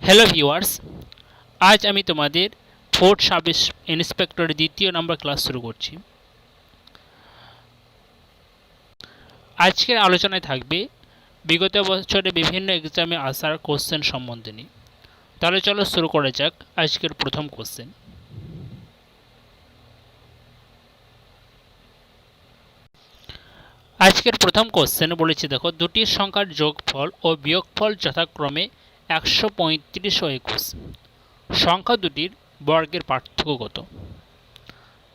Hello viewers, আজ আমি তোমাদের ফোর্থ সাব ইন্সপেক্টরের দ্বিতীয় নম্বর ক্লাস শুরু করছি। আজকের আলোচনায় থাকবে বিগত বছরে বিভিন্ন এক্সামে আসার কোশ্চেন সম্বন্ধে নিয়ে। তাহলে চলো শুরু করা যাক আজকের প্রথম কোশ্চেন। আজকের প্রথম কোশ্চেন বলেছে, দেখো, দুটি সংখ্যার যোগফল ও বিয়োগফল যথাক্রমে 135 ও 21। সংখ্যা দুটির বর্গের পার্থক্য কত?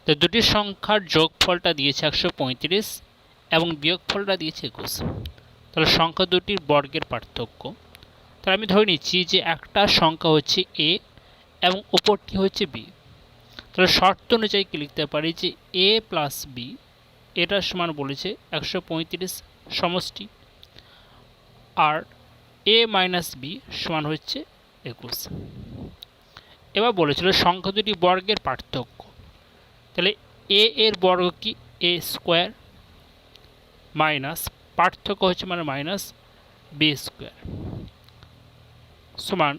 তো দুটি সংখ্যার যোগফলটা দিয়েছে 135 এবং বিয়োগফলটা দিয়েছে 21। তাহলে সংখ্যা দুটির বর্গের পার্থক্য। তাহলে আমি ধরে নিচ্ছি যে একটা সংখ্যা হচ্ছে এ এবং উপরটি হচ্ছে বি। তাহলে শর্ত অনুযায়ী কি লিখতে পারি যে এ প্লাস বি এটা সমান বলেছে 135 সমষ্টি, আর এ মাইনাস বি সমান হচ্ছে 21। এবার বলেছিল সংখ্যা দুটি বর্গের পার্থক্য। তাহলে এ এর বর্গ কি? এ স্কোয়ার মাইনাস পার্থক্য হচ্ছে মানে মাইনাস বি স্কোয়ার সমান।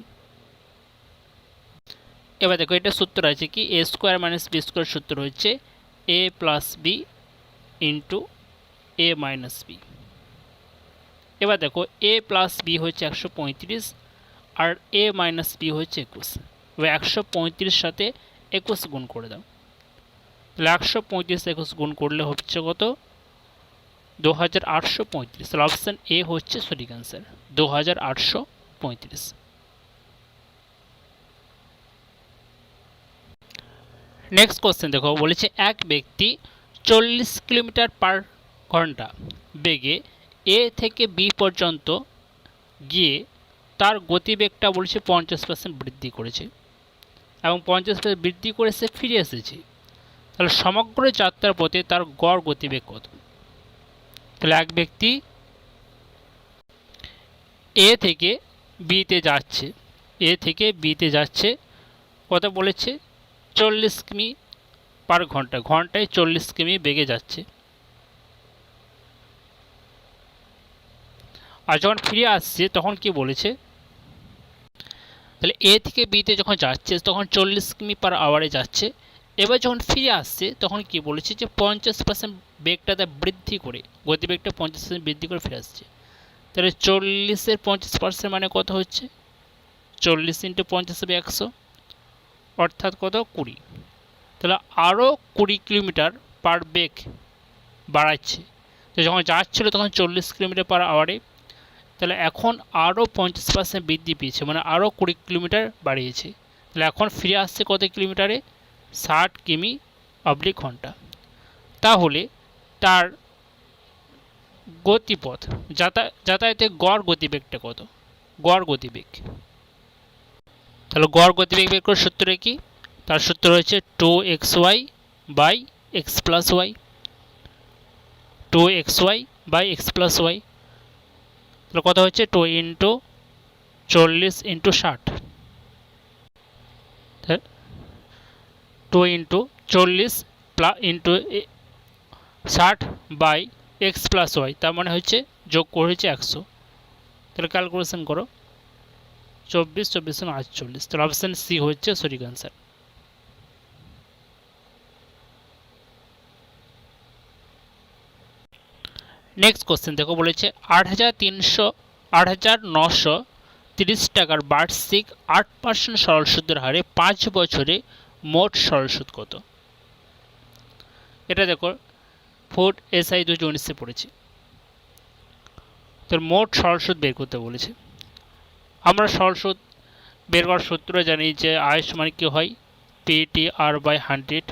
এবার দেখো এটা সূত্র আছে কি, এ স্কোয়ার মাইনাস বি স্কোয়ার সূত্র হচ্ছে এ প্লাস বি ইন্টু এ মাইনাস বি। এবার দেখো এ প্লাস বি হচ্ছে 135 আর এ মাইনাস বি হচ্ছে 21। এবার 135 সাথে 21 গুণ করে দাও। তাহলে 135 21 গুণ করলে হচ্ছে কত? 2835। তাহলে অপশান এ হচ্ছে সঠিক অ্যান্সার, 2835। নেক্সট কোশ্চেন দেখো, বলেছে এক ব্যক্তি 40 কিলোমিটার পার ঘন্টা বেগে এ থেকে বি পর্যন্ত গিয়ে তার গতিবেগটা বলেছে 50% বৃদ্ধি করেছে এবং 50% বৃদ্ধি করে সে ফিরে এসেছে। তাহলে সমগ্র যাত্রার পথে তার গড় গতিবেগ কত? তাহলে এক ব্যক্তি এ থেকে বিতে যাচ্ছে, এ থেকে বিতে যাচ্ছে, কত বলেছে? 40 কিমি পার ঘন্টা, ঘন্টায় 40 কিমি বেগে যাচ্ছে। আর যখন ফিরে আসছে তখন কি বলেছে? তাহলে এ থেকে বিতে যখন যাচ্ছে তখন 40 কিমি পার আওয়ারে যাচ্ছে। এবার যখন ফিরে আসছে তখন কি বলেছে যে 50% বেগটা বৃদ্ধি করে, গতিবেগটা 50% বৃদ্ধি করে ফিরে আসছে। তাহলে 40-এর 50% মানে কত হচ্ছে? 40 ইন্টু 50 হবে 100, অর্থাৎ কত? 20। তাহলে আরও 20 কিলোমিটার পার বেগ বাড়াচ্ছে। তো যখন যাচ্ছিল তখন 40 কিলোমিটার পার আওয়ারে, তাহলে এখন আরও 50% বৃদ্ধি পেয়েছে, মানে আরও 20 কিলোমিটার বাড়িয়েছে। তাহলে এখন ফিরে আসছে কত কিলোমিটারে? 60 কিমি অবলিক ঘন্টা। তাহলে তার গতিপথ যাতায়াতের গড় গতিবেগটা কত? গড় গতিবেগ। তাহলে গড় গতিবেগ বের করার সূত্র কি? তার সূত্র হচ্ছে 2xy by X plus Y, 2xy by X plus Y. তাহলে কত হচ্ছে? 2 into 40 into 60, 2 into 40 plus into 60 by X plus Y, তার মানে হচ্ছে যোগ করেছে 100। তাহলে ক্যালকুলেশন করো, 24 24 48। তাহলে অপশান সি হচ্ছে সঠিক অ্যান্সার। নেক্সট কোশ্চেন দেখো, বলেছে 8,930 টাকার বার্ষিক 8% সরল সুদের হারে 5 বছরে মোট সরল সুদ কত? এটা দেখো ফোর্থ এসআই 2019-এ পড়েছি। তো মোট সরল সুদ বের করতে বলেছে। আমরা সরল সুদ বের করার সূত্র জানি যে আয় সমান কি হয়? PTR by 100।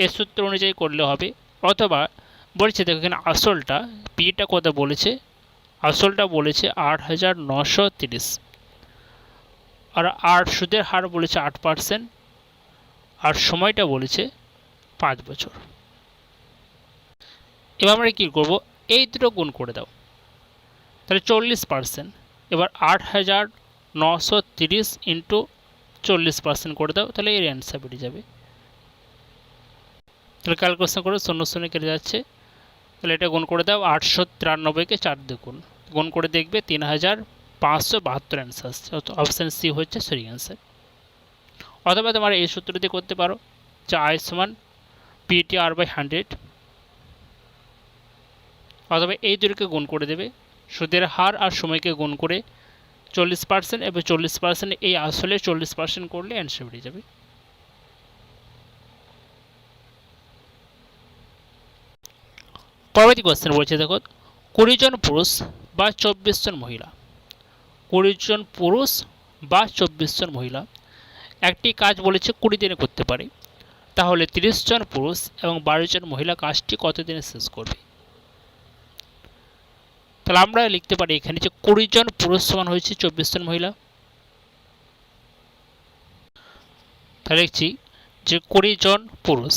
এর সূত্র অনুযায়ী করলে হবে, অথবা বলেছে দেখো এখানে আসলটা পিটা কত বলেছে? আসলটা বলেছে 8,930 আর সুদের হার বলেছে 8%, আর সময়টা বলেছে 5 বছর। এবার আমরা কী করবো? এই দুটো গুণ করে দাও, তাহলে 40%। এবার 8,930 ইন্টু 40% করে দাও, তাহলে এর অ্যান্সার বেরিয়ে যাবে। তাহলে ক্যালকুলেশন করে 0 0 কেটে যাচ্ছে। তাহলে এটা গুণ করে দাও, 893-কে 4 দিয়ে গুণ করে দেখবে 3000 572 অ্যান্সার আসছে। অপশান সি হচ্ছে সঠিক অ্যান্সার। অথবা তোমরা এই সূত্র দিয়ে করতে পারো যে আই সমান PTR/100, অথবা এই দুটোকে গুণ করে দেবে, সুদের হার আর সময়কে গুণ করে 40% এবং 40% এই আসলে 40% করলে অ্যান্সার বেরিয়ে যাবে। পরবর্তী কোয়েশ্চেন বলছে দেখো, 20 জন পুরুষ বা 24 জন মহিলা, 20 জন পুরুষ বা 24 জন মহিলা একটি কাজ বলেছে 20 দিনে করতে পারে, তাহলে 30 জন পুরুষ এবং 12 জন মহিলা কাজটি কত দিনে শেষ করবে? তাহলে আমরা লিখতে পারি এখানে যে 20 জন পুরুষ সমান হয়েছে 24 জন মহিলা। তাহলে লিখছি যে 20 জন পুরুষ,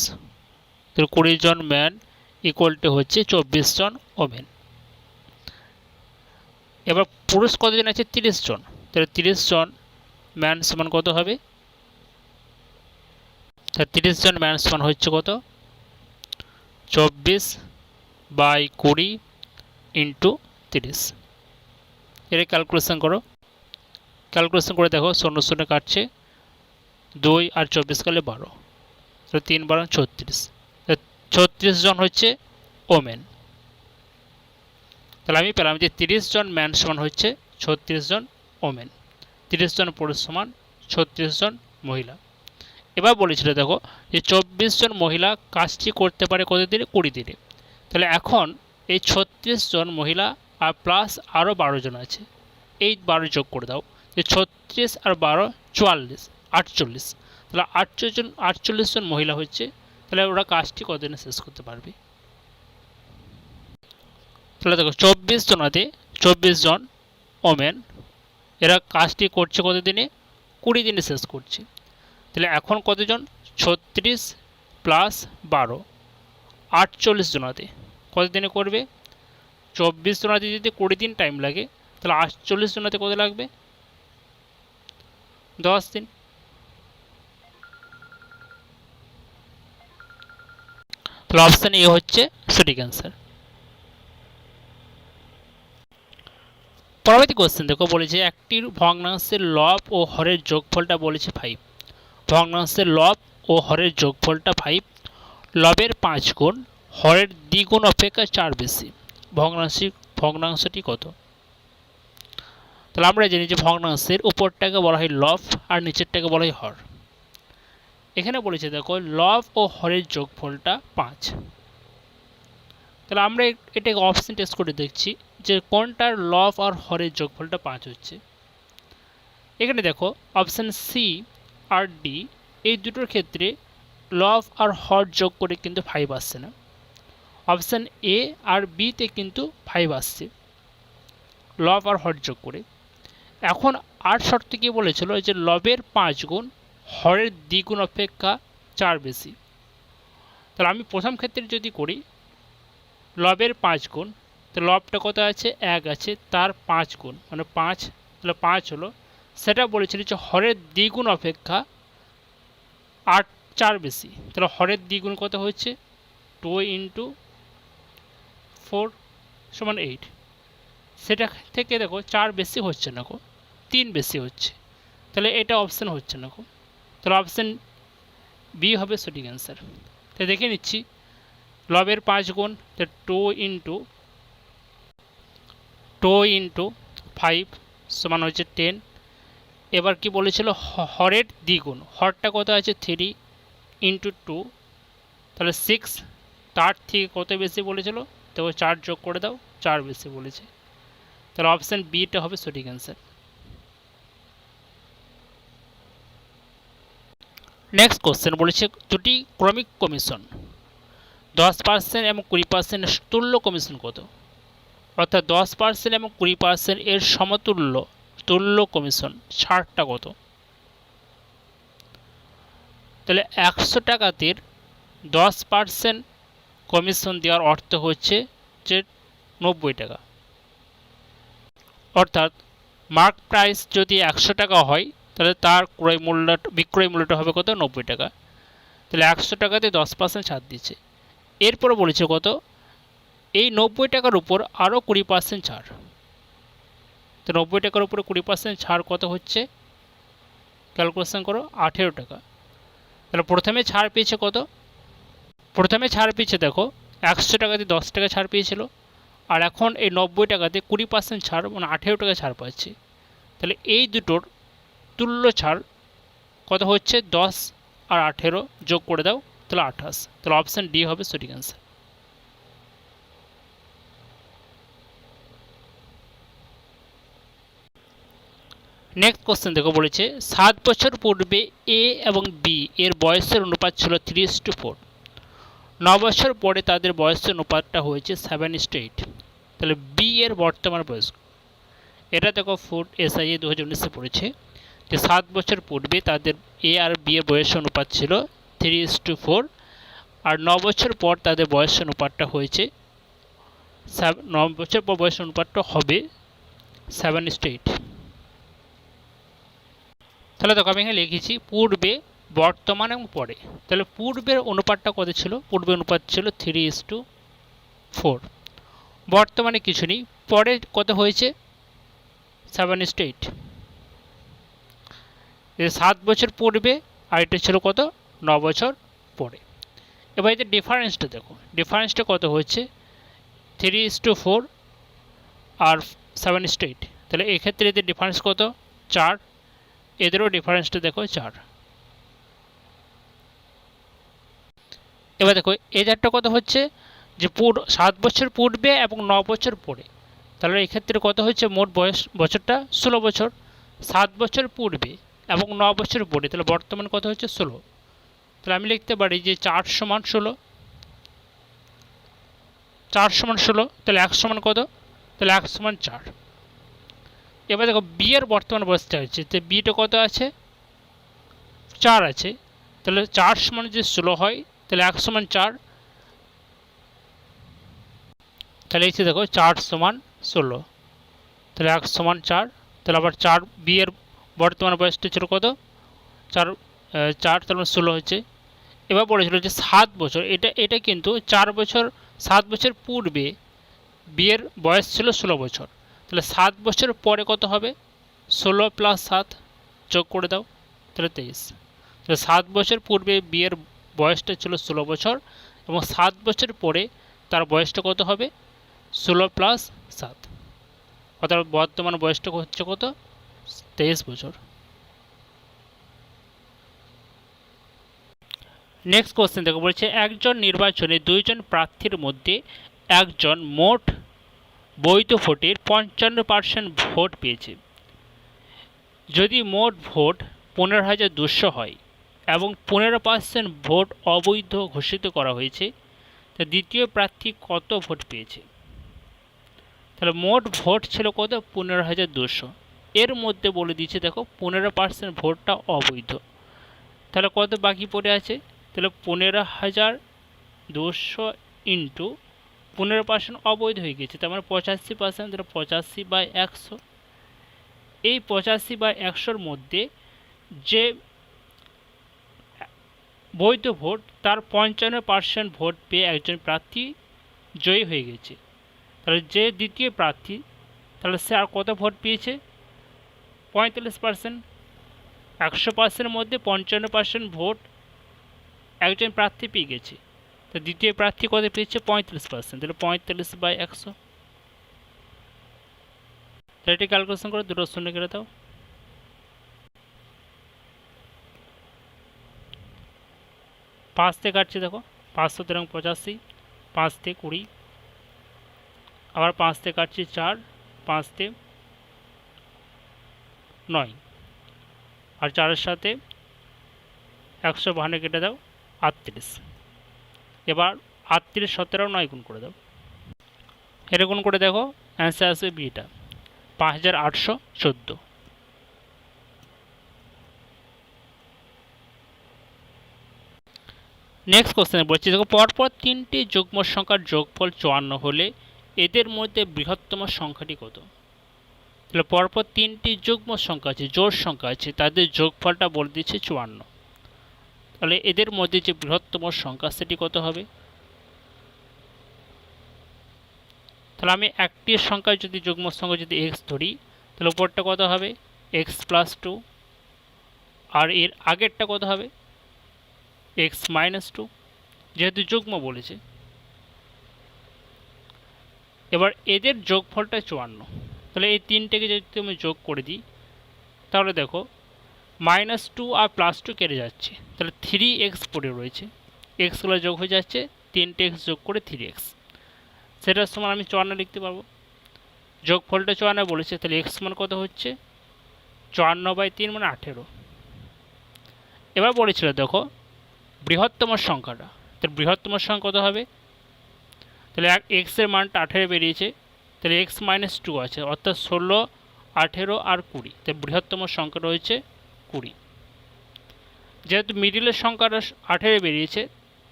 তাহলে 20 জন ম্যান ইকুয়াল টু হচ্ছে 24 জন ওমেন। এবার পুরুষ কতজন আছে? 30 জন, তাহলে 30 জন ম্যান সমান কত হবে? তাহলে 30 জন ম্যান সমান হচ্ছে কত? 24/20 ইন্টু 30। এটা ক্যালকুলেশন করো, ক্যালকুলেশন করে দেখো 0 0 কাটছে, 2 আর 24 কাটলে 12, তো 3 12 36, 36 জন হচ্ছে ওমেন। তাহলে আমি পেলাম যে 30 জন ম্যান সমান হচ্ছে 36 জন ওমেন, 30 জন পুরুষ সমান 36 জন মহিলা। এবার বলেছিল দেখো যে 24 জন মহিলা কাজটি করতে পারে কত দিনে? 20 দিনে। তাহলে এখন এই 36 জন মহিলা আর প্লাস আরও 12 জন আছে, এই 12 যোগ করে দাও, যে 36 আর 12 44, 48। তাহলে 48 জন মহিলা হচ্ছে, তাহলে ওরা কাজটি কত দিনে শেষ করতে পারবে? তাহলে দেখো 24 জনাতে 24 জন ওমেন এরা কাজটি করছে কত দিনে? 20 দিনে শেষ করছে। তাহলে এখন কতজন? 36 প্লাস 12, 48 জনাতে কত দিনে করবে? 24 জনাতে যদি 20 দিন টাইম লাগে, তাহলে 48 জনাতে কত লাগবে? 10 দিন। তাহলে অপশান এ হচ্ছে সঠিক অ্যান্সার। পরবর্তী কোশ্চেন দেখো, বলেছে একটি ভগ্নাংশের লব ও হরের যোগফলটা বলেছে 5। ভগ্নাংশের লব ও হরের যোগফলটা 5, লবের 5 গুণ হরের দ্বিগুণ অপেক্ষা 4 বেশি, ভগ্নাংশটি কত? তাহলে আমরা জানি যে ভগ্নাংশের উপরটাকে বলা হয় লব আর নিচেরটাকে বলা হয় হর। এখানে বলেছে দেখো লব ও হরের যোগফলটা 5। তাহলে আমরা এটাকে অপশন টেস্ট করে দেখছি যে কোনটার লব আর হরের যোগফলটা 5 হচ্ছে। এখানে দেখো অপশান সি আর ডি এই দুটোর ক্ষেত্রে লব আর হর যোগ করে কিন্তু 5 আসছে না। অপশান এ আর বিতে কিন্তু 5 আসছে লব আর হর যোগ করে। এখন আর শর্ত কি বলেছিল যে লবের 5 গুণ হরের দ্বিগুণ অপেক্ষা 4 বেশি। তাহলে আমি প্রথম ক্ষেত্রে যদি করি লবের 5 গুণ, তো লবটা কত আছে? 1 আছে, তার 5 গুণ মানে 5, তাহলে 5 হলো। সেটা বলেছিল যে হরের দ্বিগুণ অপেক্ষা 4 বেশি, তাহলে হরের দ্বিগুণ কত হচ্ছে? 2 × 4 = 8। সেটা থেকে দেখো 4 বেশি হচ্ছে না গো, 3 বেশি হচ্ছে, তাহলে এটা অপশান হচ্ছে না গো। তাহলে অপশান বি হবে সঠিক অ্যান্সার। তাই দেখে নিচ্ছি লবের 5 গুণ, তো 2 × 5 সমান হচ্ছে 10। এবার কি বলেছিল? হরের দ্বিগুণ, হরটা কত আছে? 3 × 2, তাহলে 6, তার থেকে কত বেশি বলেছিল? তো 4 যোগ করে দাও, 4 বেশি বলেছে, তাহলে অপশান বিটা হবে সঠিক অ্যান্সার। নেক্সট কোশ্চেন বলেছে দুটি ক্রমিক কমিশন 10% এবং 20% তুল্য কমিশন কত? অর্থাৎ 10% এবং 20% এর সমতুল্য তুল্য কমিশন ছাড়টা কত? তাহলে 100 টাকাতে 10% কমিশন দেওয়ার অর্থ হচ্ছে যে 90 টাকা। অর্থাৎ মার্ক প্রাইস যদি 100 টাকা হয়, তাহলে তার বিক্রয় মূল্যটা হবে কত? 90 টাকা। তাহলে 100 টাকাতে 10% ছাড় দিচ্ছে। এরপরে বলেছে কত? এই 90 টাকার উপর আরও 20% ছাড়। তো 90 টাকার উপরে 20% ছাড় কত হচ্ছে, ক্যালকুলেশন করো, 18 টাকা। তাহলে প্রথমে ছাড় পেয়েছে কত, প্রথমে ছাড় পেয়েছে দেখো 100 টাকাতে 10 টাকা ছাড় পেয়েছিল, আর এখন এই 90 টাকাতে 20% ছাড়, মানে 18 টাকা ছাড় পাচ্ছে। তাহলে এই দুটোর তুল্য ছাড় কত হচ্ছে, 10 আর 18 যোগ করে দাও, তাহলে 28। তাহলে অপশান ডি হবে সঠিক অ্যান্সার। নেক্সট কোশ্চেন দেখো, বলেছে 7 বছর পূর্বে এ এবং বি এর বয়সের অনুপাত ছিল 3:4, 9 বছর পরে তাদের বয়সের অনুপাতটা হয়েছে 7:8। তাহলে বি এর বর্তমান বয়স, এটা দেখো ফুড এসআইএ 2019-এ পড়েছে যে 7 বছর পূর্বে তাদের এ আর বি এর বয়সের অনুপাত ছিল 3:4, আর 9 বছর পর তাদের বয়সের অনুপাতটা হয়েছে 9 বছর পর বয়সের অনুপাতটা হবে 7:8। তাহলে দেখো আমি এখানে লিখেছি পূর্বে, বর্তমান এবং পরে। তাহলে পূর্বের অনুপাতটা কত ছিল, পূর্বের অনুপাত ছিল 3:4, বর্তমানে কিছু নেই, পরে কত হয়েছে 7:8। 7 বছর পূর্বে, আর এটা ছিল কত 9 বছর পরে। এবার এতে ডিফারেন্সটা দেখো, ডিফারেন্সটা কত হচ্ছে 3:4 আর 7:8। তাহলে এক্ষেত্রে এদের ডিফারেন্স কত 4, এদেরও ডিফারেন্সটা দেখো 4। এবার দেখো এদেরটা কত হচ্ছে যে 7 বছর পূর্বে এবং 9 বছর পরে। তাহলে এক্ষেত্রে কত হচ্ছে, মোট বয়স বছরটা 16 বছর। 7 বছর পূর্বে এবং 9 বছর পরে, তাহলে বর্তমান কত হচ্ছে 16। তাহলে আমি লিখতে পারি যে 4 সমান 16, 4 সমান 16, তাহলে 1 সমান কত, তাহলে 1 সমান 4। এবার দেখো বি এর বর্তমান বয়সটা হচ্ছে, তো বিটা কত আছে 4 আছে, তাহলে 4 সমান যদি 16 হয় তাহলে 1 সমান 4, তাহলে এই দেখো 4 সমান 16, তাহলে 1 সমান 4। তাহলে আবার 4, বি এর বর্তমান বয়সটা ছিল কত 4, 4 তাহলে 16 হচ্ছে। এবার বলেছিল যে 7 বছর, এটা কিন্তু 4 বছর, 7 বছর পূর্বে বিয়ের বয়স ছিল 16 বছর। তাহলে 7 বছর পরে কত হবে, 16 + 7 যোগ করে দাও, তাহলে 23। তাহলে 7 বছর পূর্বে বিয়ের বয়সটা ছিল 16 বছর, এবং 7 বছর পরে তার বয়সটা কত হবে 16 + 7, অর্থাৎ বর্তমান বয়সটা হচ্ছে কত 23 বছর। নেক্সট কোশ্চেন দেখো, বলছে একজন নির্বাচনে 2 জন প্রার্থীর মধ্যে একজন মোট বৈধ ভোটের 55% ভোট পেয়েছে। যদি মোট ভোট 15,200 হয় এবং 15% ভোট অবৈধ ঘোষিত করা হয়েছে, তা দ্বিতীয় প্রার্থী কত ভোট পেয়েছে। তাহলে মোট ভোট ছিল কত 15,200, এর মধ্যে বলে দিয়েছে দেখো 15% ভোটটা অবৈধ। তাহলে কত বাকি পড়ে আছে, তাহলে 15,200 ইন্টু 15% অবৈধ হয়ে গেছে, তার মানে 85%, তাহলে 85/100। এই 85/100-র মধ্যে যে বৈধ ভোট তার 55% ভোট পেয়ে একজন প্রার্থী জয়ী হয়ে গেছে। তাহলে যে দ্বিতীয় প্রার্থী, তাহলে সে আর কত ভোট পেয়েছে 45%। 100%-এর মধ্যে 55% ভোট একজন প্রার্থী পেয়ে গেছে, তো দ্বিতীয় প্রার্থী কত পেয়েছে 35%, তাহলে 45/100। তাহলে এটি ক্যালকুলেশন করে দুটো শূন্য কেটে দাও। 5 থেকে কাটছে দেখো, 585, 5 থেকে 20, আবার 5 থেকে কাটছি 4, 5 থেকে 9, আর 4-এর সাথে 152 কেটে দাও 38। এবার 38 17 9 গুণ করে দাও, এটা গুণ করে দেখো অ্যান্সার আসবে বিটা 5814। নেক্সট কোশ্চেনে বলছি দেখো, পরপর 3টি যুগ্ম সংখ্যার যোগফল 54 হলে এদের মধ্যে বৃহত্তম সংখ্যাটি কত। তাহলে পরপর 3টি যুগ্ম সংখ্যা আছে, জোড় সংখ্যা আছে, তাদের যোগফলটা বলে দিচ্ছে 54। তাহলে এদের মধ্যে যে বৃহত্তম সংখ্যা সেটি কত হবে। তাহলে আমি একটি সংখ্যায় যদি যুগ্ম সংখ্যা যদি x ধরি, তাহলে উপরটা কত হবে এক্স প্লাস টু, আর এর আগেরটা কত হবে এক্স মাইনাস টু, যেহেতু যুগ্ম বলেছে। এবার এদের যোগফলটা 54, তাহলে এই তিনটেকে যদি তুমি যোগ করে দিই তাহলে দেখো মাইনাস টু আর প্লাস টু কেটে যাচ্ছে, তাহলে 3x পড়ে রয়েছে, এক্সগুলো যোগ হয়ে যাচ্ছে, 3টে এক্স যোগ করে 3x, সেটার সমান আমি 54 লিখতে পারবো। যোগফলটা 54 বলেছে, তাহলে এক্স মান কত হচ্ছে 54/3 মানে 18। এবার বলেছিল দেখো বৃহত্তম সংখ্যাটা, তাহলে বৃহত্তম সংখ্যা কত হবে, তাহলে এক্সের মানটা 18 বেরিয়েছে, তাহলে এক্স মাইনাস টু আছে, অর্থাৎ 16, 18 আর 20, তাই বৃহত্তম সংখ্যা রয়েছে 20। যেহেতু মিডিলের সংখ্যাটা 18 বেরিয়েছে,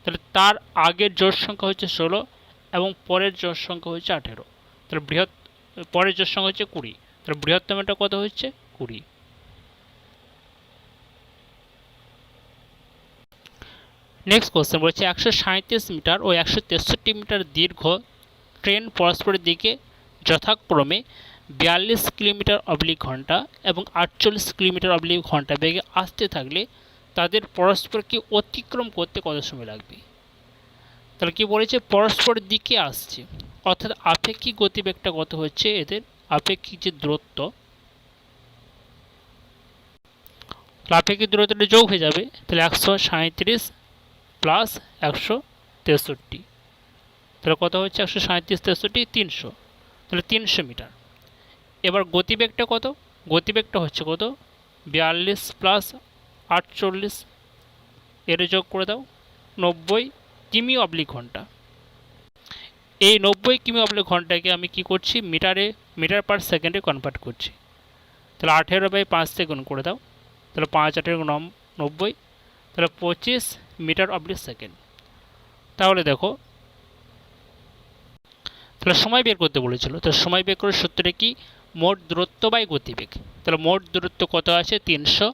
তাহলে তার আগের জোড় সংখ্যা হচ্ছে 16 এবং পরের জোড় সংখ্যা হচ্ছে 18, তাহলে পরের জোড় সংখ্যা হচ্ছে 20, তাহলে বৃহত্তমটা কত হচ্ছে 20। নেক্সট কোশ্চেন বলছে 137 মিটার ও 163 মিটার দীর্ঘ ট্রেন পরস্পরের দিকে যথাক্রমে 42 কিলোমিটার অবলিক ঘন্টা এবং 48 কিলোমিটার অবলিক ঘন্টা বেগে আসতে থাকলে তাদের পরস্পরকে অতিক্রম করতে কত সময় লাগবে। তাহলে কি বলেছে পরস্পরের দিকে আসছে, অর্থাৎ আপেক্ষিক গতিবেগটা কত হচ্ছে, এদের আপেক্ষিক যে দূরত্ব, আপেক্ষিক দূরত্বটা যোগ হয়ে যাবে, তাহলে 137 প্লাস 163, তাহলে কত হচ্ছে 137 63 300, তাহলে 300 মিটার। এবার গতিবেগটা কত, গতিবেগটা হচ্ছে কত 42 প্লাস 48, এর যোগ করে দাও 90 কিমি অবলিক ঘন্টা। এই 90 কিমি অবলিক ঘন্টাকে আমি কি করছি মিটার পার সেকেন্ডে কনভার্ট করছি, তাহলে 18/5 থেকে গুণ করে দাও, তাহলে 5 8 90, তাহলে 25 মিটার অবলিক সেকেন্ড। তাহলে দেখো তাহলে সময় বের করতে বলেছিল, তো সময় বের করার সূত্রটা কি মোট দূরত্ব বাই গতিবেগ, তাহলে মোট দূরত্ব কত আছে 300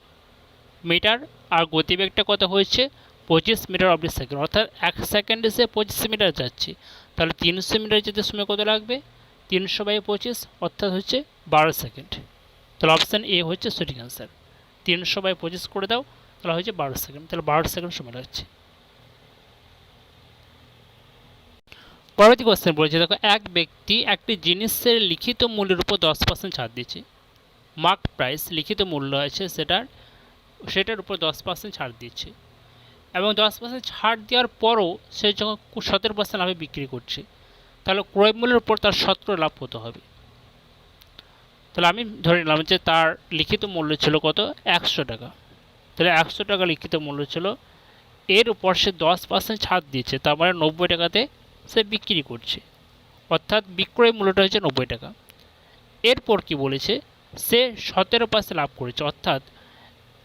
মিটার আর গতিবেগটা কত হয়েছে 25 মিটার অবলিক সেকেন্ড, অর্থাৎ 1 সেকেন্ডে সে 25 মিটার যাচ্ছে, তাহলে 300 মিটার যেতে সময় কত লাগবে 300/25, অর্থাৎ হচ্ছে 12 সেকেন্ড। তাহলে অপশান এ হচ্ছে সঠিক অ্যান্সার, 300/25 করে দাও, তাহলে হচ্ছে 12 সেকেন্ড, তাহলে 12 সেকেন্ড সময় লাগছে। পরবর্তী কোশ্চেন বলেছে দেখো এক ব্যক্তি একটি জিনিসের লিখিত মূল্যের উপর 10% ছাড় দিচ্ছে, মার্ক প্রাইস লিখিত মূল্য আছে সেটার উপর 10% ছাড় দিচ্ছে এবং 10% ছাড় দেওয়ার পরও সে যখন 17% লাভে বিক্রি করছে, তাহলে ক্রয় মূল্যের উপর তার 17 লাভ কত হবে। তাহলে আমি ধরে নিলাম যে তার লিখিত মূল্য ছিল কত 100 টাকা, তাহলে 100 টাকা লিখিত মূল্য ছিল, এর উপর সে 10% ছাড় দিচ্ছে, তার মানে 90 টাকাতে সে বিক্রি করছে, অর্থাৎ বিক্রয় মূল্যটা হচ্ছে 90 টাকা। এরপর কি বলেছে সে 17% লাভ করেছে, অর্থাৎ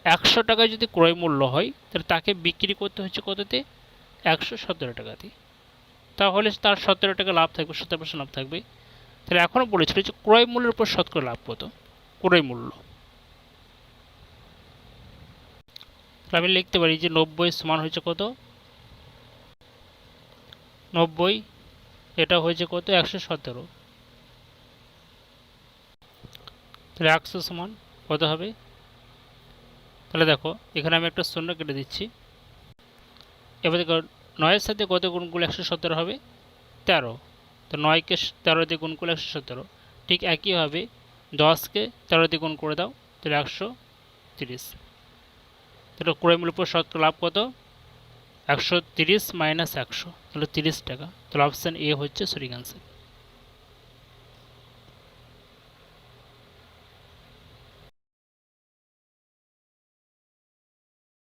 100 টাকায় যদি ক্রয় মূল্য হয় তাহলে তাকে বিক্রি করতে হচ্ছে কততে 117 টাকাতে, তাহলে তার 17 টাকা লাভ থাকবে, 17% লাভ থাকবে। তাহলে এখনও বলেছিল যে ক্রয় মূল্যের উপর শতকরা লাভ কত, ক্রয় মূল্য, তাহলে আমি লিখতে পারি যে 90 সমান হয়েছে কত 90, এটা হয়েছে কত 117, তাহলে 100 সমান কত হবে, তাহলে দেখো এখানে আমি একটা শূন্য কেটে দিচ্ছি। এবার দেখো 9-এর সাথে কত গুণ করলে 117 হবে 13, তো 9কে 13 দিয়ে গুণ করলে 117, ঠিক একইভাবে 10কে 13 দিয়ে গুণ করে দাও, তাহলে 130, তাহলে ক্রয় মূল্যের উপর শতকরা লাভ কত 130 - 100, তাহলে 30 টাকা, তাহলে অপশান এ হচ্ছে সঠিক অ্যান্সার।